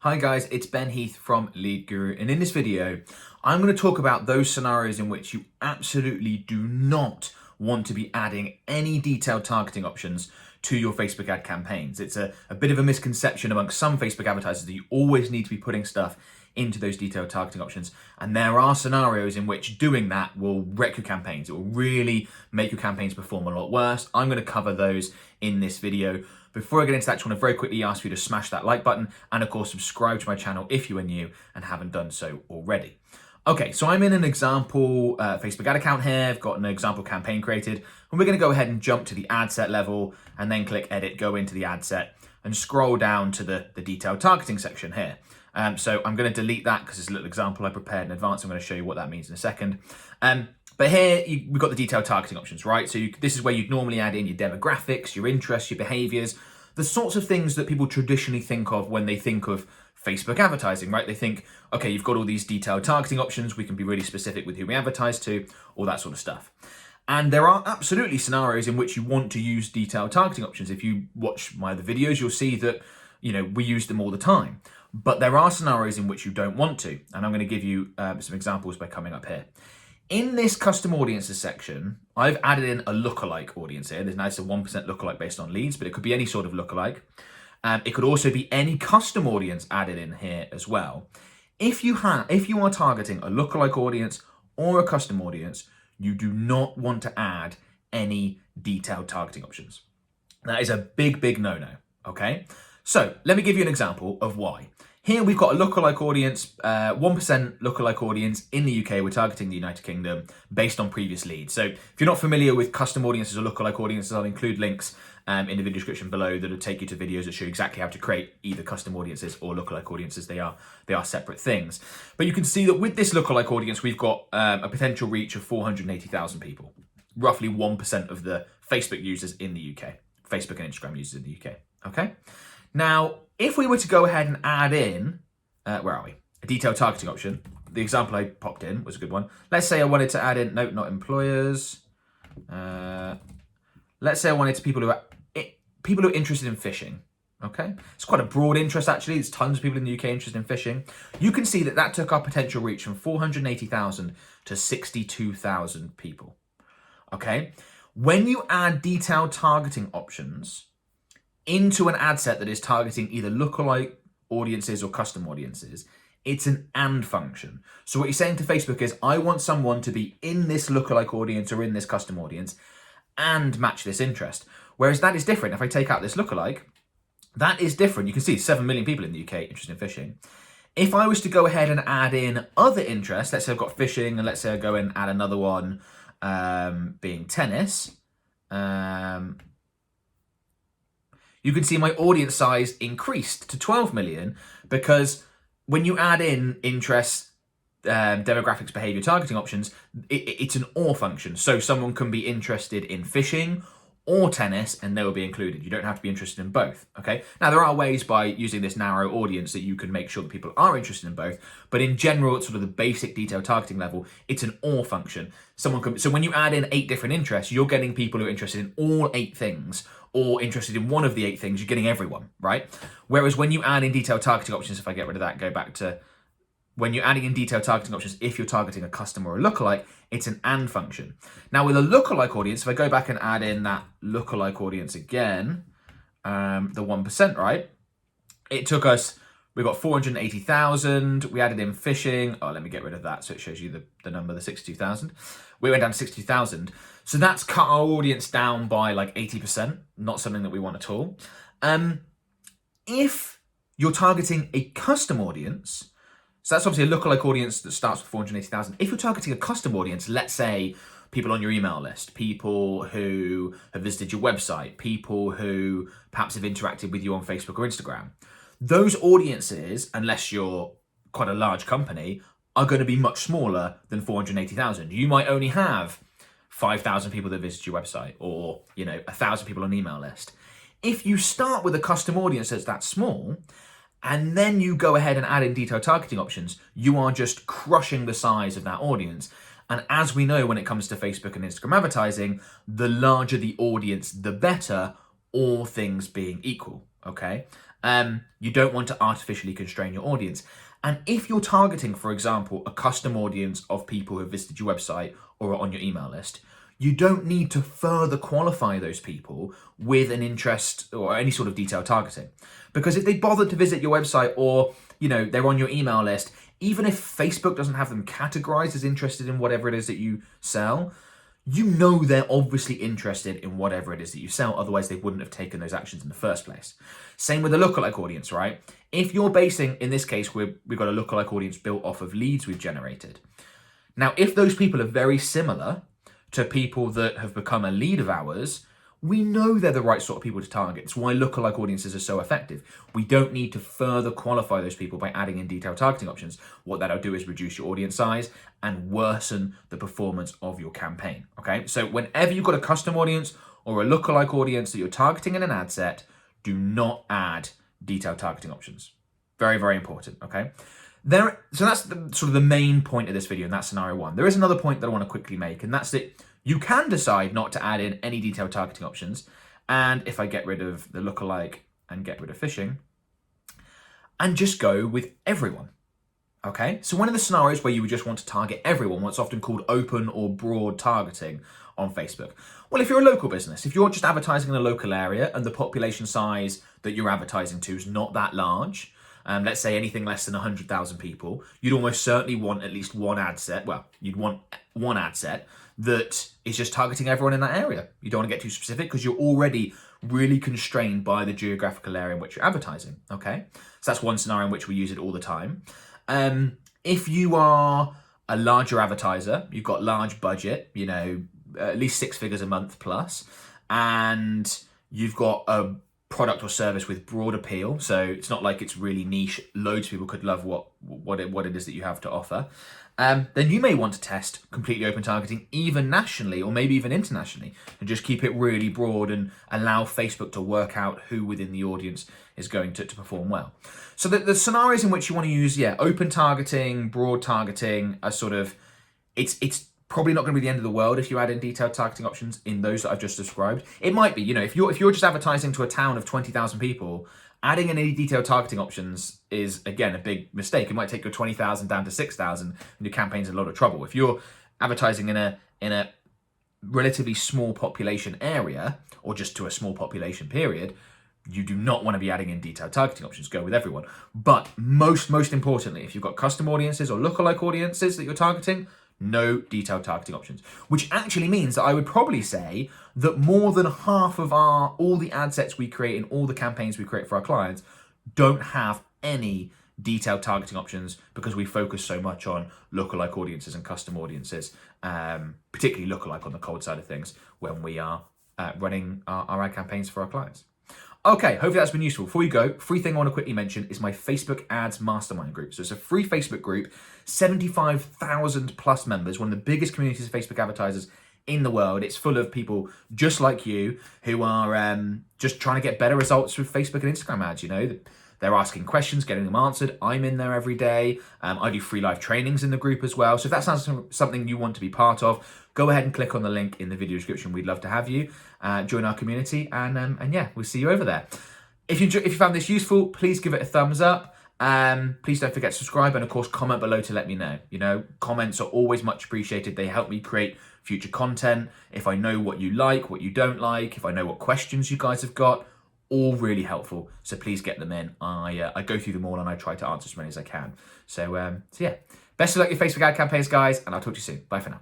Hi guys, it's Ben Heath from Lead Guru, and in this video, I'm going to talk about those scenarios in which you absolutely do not want to be adding any detailed targeting options to your Facebook ad campaigns. It's a bit of a misconception amongst some Facebook advertisers that you always need to be putting stuff into those detailed targeting options. And there are scenarios in which doing that will wreck your campaigns. It will really make your campaigns perform a lot worse. I'm going to cover those in this video. Before I get into that, I just want to very quickly ask you to smash that like button and of course subscribe to my channel if you are new and haven't done so already. Okay, so I'm in an example Facebook ad account here. I've got an example campaign created, and we're going to go ahead and jump to the ad set level and then click edit, go into the ad set and scroll down to the detailed targeting section here. So I'm going to delete that because it's a little example I prepared in advance. I'm going to show you what that means in a second. But here we've got the detailed targeting options, right? So this is where you'd normally add in your demographics, your interests, your behaviors, the sorts of things that people traditionally think of when they think of Facebook advertising, right? They think, okay, you've got all these detailed targeting options. We can be really specific with who we advertise to, all that sort of stuff. And there are absolutely scenarios in which you want to use detailed targeting options. If you watch my other videos, you'll see that, we use them all the time. But there are scenarios in which you don't want to. And I'm going to give you some examples by coming up here. In this custom audiences section, I've added in a lookalike audience here. There's now a 1% lookalike based on leads, but it could be any sort of lookalike. It could also be any custom audience added in here as well. If you are targeting a lookalike audience or a custom audience, you do not want to add any detailed targeting options. That is a big, big no-no, okay? So let me give you an example of why. Here we've got a lookalike audience, 1% lookalike audience in the UK. We're targeting the United Kingdom based on previous leads. So if you're not familiar with custom audiences or lookalike audiences, I'll include links in the video description below that will take you to videos that show exactly how to create either custom audiences or lookalike audiences. They are separate things. But you can see that with this lookalike audience, we've got a potential reach of 480,000 people, roughly 1% of the Facebook users in the UK, Facebook and Instagram users in the UK, okay? Now, if we were to go ahead and add in, where are we? A detailed targeting option. The example I popped in was a good one. Let's say I wanted to add in, nope, not employers. Let's say I wanted to people who are interested in fishing. Okay, it's quite a broad interest actually. There's tons of people in the UK interested in fishing. You can see that took our potential reach from 480,000 to 62,000 people. Okay, when you add detailed targeting options into an ad set that is targeting either lookalike audiences or custom audiences, it's an and function. So what you're saying to Facebook is, I want someone to be in this lookalike audience or in this custom audience and match this interest. Whereas that is different. If I take out this lookalike, that is different. You can see 7 million people in the UK interested in fishing. If I was to go ahead and add in other interests, let's say I've got fishing, and let's say I go and add another one being tennis, you can see my audience size increased to 12 million because when you add in interests, demographics, behavior, targeting options, it's an or function. So someone can be interested in fishing or tennis and they will be included. You don't have to be interested in both, okay? Now, there are ways by using this narrow audience that you can make sure that people are interested in both, but in general, it's sort of the basic detailed targeting level, it's an or function. So when you add in 8 different interests, you're getting people who are interested in all 8 things, or interested in one of the 8 things, you're getting everyone, right? Whereas when you add in detailed targeting options, if I get rid of that, go back to when you're adding in detailed targeting options, if you're targeting a custom or a lookalike, it's an and function. Now with a lookalike audience, if I go back and add in that lookalike audience again, the 1%, right? It took us, we got 480,000, we added in fishing. Oh, let me get rid of that so it shows you the number, the 62,000. We went down to 60,000. So that's cut our audience down by like 80%, not something that we want at all. If you're targeting a custom audience, so that's obviously a lookalike audience that starts with 480,000. If you're targeting a custom audience, let's say people on your email list, people who have visited your website, people who perhaps have interacted with you on Facebook or Instagram, those audiences, unless you're quite a large company, are going to be much smaller than 480,000. You might only have 5,000 people that visit your website or, 1,000 people on an email list. If you start with a custom audience that's that small, and then you go ahead and add in detailed targeting options, you are just crushing the size of that audience. And as we know, when it comes to Facebook and Instagram advertising, the larger the audience, the better, all things being equal, okay? You don't want to artificially constrain your audience. And if you're targeting, for example, a custom audience of people who have visited your website or are on your email list, you don't need to further qualify those people with an interest or any sort of detailed targeting. Because if they bothered to visit your website or, they're on your email list, even if Facebook doesn't have them categorized as interested in whatever it is that you sell, they're obviously interested in whatever it is that you sell. Otherwise, they wouldn't have taken those actions in the first place. Same with the lookalike audience, right? If you're basing, in this case, we've got a lookalike audience built off of leads we've generated. Now, if those people are very similar to people that have become a lead of ours, we know they're the right sort of people to target. It's why lookalike audiences are so effective. We don't need to further qualify those people by adding in detailed targeting options. What that'll do is reduce your audience size and worsen the performance of your campaign, okay? So whenever you've got a custom audience or a lookalike audience that you're targeting in an ad set, do not add detailed targeting options. Very, very important, okay? So that's sort of the main point of this video, and that's scenario one. There is another point that I want to quickly make, and that's that you can decide not to add in any detailed targeting options. And if I get rid of the lookalike and get rid of phishing, and just go with everyone, okay? So one of the scenarios where you would just want to target everyone, what's often called open or broad targeting on Facebook. Well, if you're a local business, if you're just advertising in a local area and the population size that you're advertising to is not that large, let's say anything less than 100,000 people, you'd almost certainly want at least one ad set. Well, you'd want one ad set that is just targeting everyone in that area. You don't want to get too specific because you're already really constrained by the geographical area in which you're advertising, okay? So that's one scenario in which we use it all the time. If you are a larger advertiser, you've got large budget, at least 6 figures a month plus, and you've got a product or service with broad appeal, so it's not like it's really niche, loads of people could love what it is that you have to offer, then you may want to test completely open targeting even nationally or maybe even internationally, and just keep it really broad and allow Facebook to work out who within the audience is going to perform well. So the scenarios in which you want to use open targeting, broad targeting are sort of, it's probably not going to be the end of the world if you add in detailed targeting options in those that I've just described. It might be, if you're just advertising to a town of 20,000 people, adding in any detailed targeting options is, again, a big mistake. It might take your 20,000 down to 6,000 and your campaign's in a lot of trouble. If you're advertising in a relatively small population area or just to a small population period, you do not want to be adding in detailed targeting options. Go with everyone. But most importantly, if you've got custom audiences or lookalike audiences that you're targeting, no detailed targeting options, which actually means that I would probably say that more than half of all the ad sets we create and all the campaigns we create for our clients don't have any detailed targeting options because we focus so much on lookalike audiences and custom audiences, particularly lookalike on the cold side of things when we are running our ad campaigns for our clients. Okay, hopefully that's been useful. Before you go, free thing I want to quickly mention is my Facebook Ads Mastermind group. So it's a free Facebook group, 75,000 plus members, one of the biggest communities of Facebook advertisers in the world. It's full of people just like you who are just trying to get better results with Facebook and Instagram ads. They're asking questions, getting them answered. I'm in there every day. I do free live trainings in the group as well. So if that sounds something you want to be part of, go ahead and click on the link in the video description. We'd love to have you join our community, and yeah, we'll see you over there. If you found this useful, please give it a thumbs up. Please don't forget to subscribe, and of course comment below to let me know. Comments are always much appreciated. They help me create future content. If I know what you like, what you don't like, if I know what questions you guys have got, all really helpful. So please get them in. I go through them all and I try to answer as many as I can. So yeah, best of luck with your Facebook ad campaigns, guys, and I'll talk to you soon. Bye for now.